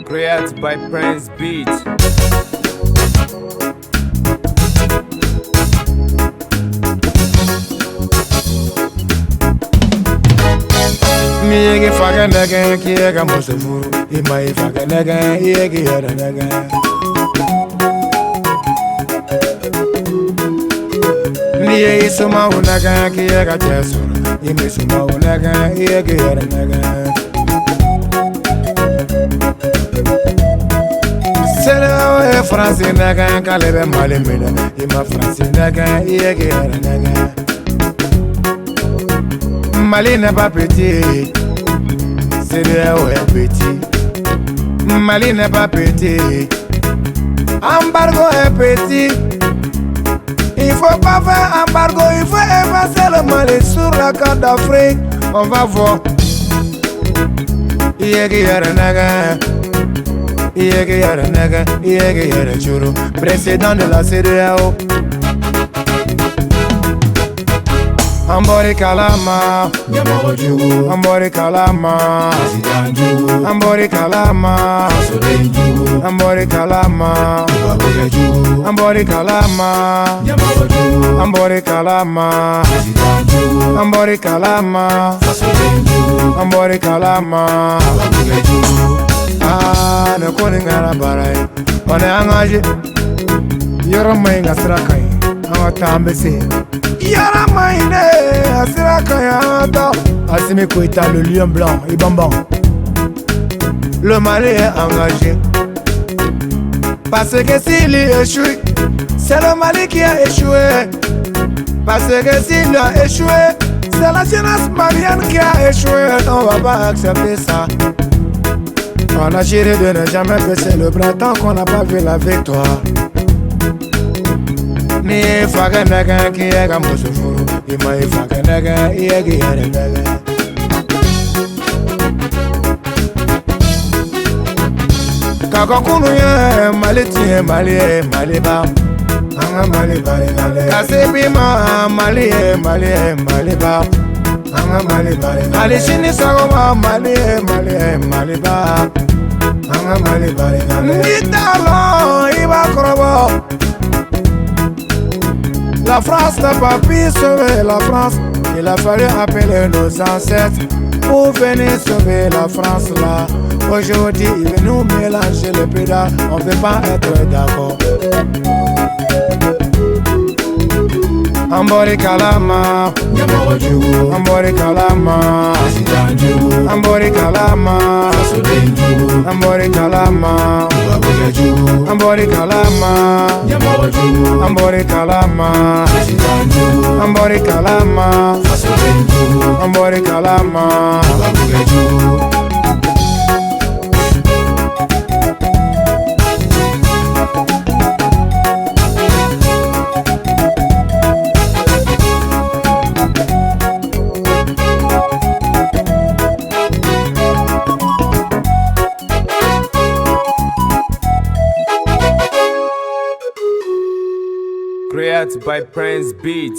Created by Prince Beat. Miyegi faga nege kiyega musufu Imai faga nege iyegi yada nege Niye isuma unege kiyega tesura Imi suma unege iyegi yada nege Sere Fransi nege kalebe malimine Ima Fransi nege iyegi yada nege Mali n'est pas petit, c'est le est petit. Mali n'est pas petit, embargo est petit. Il faut pas faire embargo, il faut effacer le Mali sur la carte d'Afrique. On va voir. Yegi yara naga, yegi yara naga, yegi yara churu. Président de la CEDEAO. Ambori kalama, Nyamoro jugu, ambori kalama, President jugu, ambori kalama, Soden jugu, ambori kalama, Babuga jugu, ambori kalama, Nyamoro jugu, ambori kalama, President jugu, ambori kalama, Soden jugu, ambori kalama. Babuga jugu. Ah, ne koni ngara barai, on est engagé. Yoro mai ngasra kai, anga tambese. Yara maine, asira kai ata. Asimi Koita, le lion blanc, Ibamban. Le Mali est engagé. Parce que s'il échoue, c'est le Mali qui a échoué. Parce que s'il a échoué, c'est la jeunesse malienne qui a échoué. On va pas accepter ça. On a géré de ne jamais baisser le bras tant qu'on n'a pas vu la victoire. Ni faga naga ki ega musufuru, ima faga naga egi yere naga. Kako kunu ye maliti mali ba, anga mali bari nale. Kasebi ma mali ba, anga mali bari nale. Ali shini sago ma mali ba, anga mali bari nale. Nditalo iba krobo. La France n'a pas pu sauver la France. Il a fallu appeler nos ancêtres pour venir sauver la France là. Aujourd'hui, il veut nous mélanger le pédale. On ne peut pas être d'accord. Ambori kalama, Nyamoro jugu, ambori kalama, President jugu, ambori kalama, Soden jugu, ambori kalama, Babuga jugu, ambori kalama, Nyamoro jugu, ambori kalama, President jugu, ambori kalama, Soden jugu, ambori kalama. Babuga jugu. Created by Prince Beat.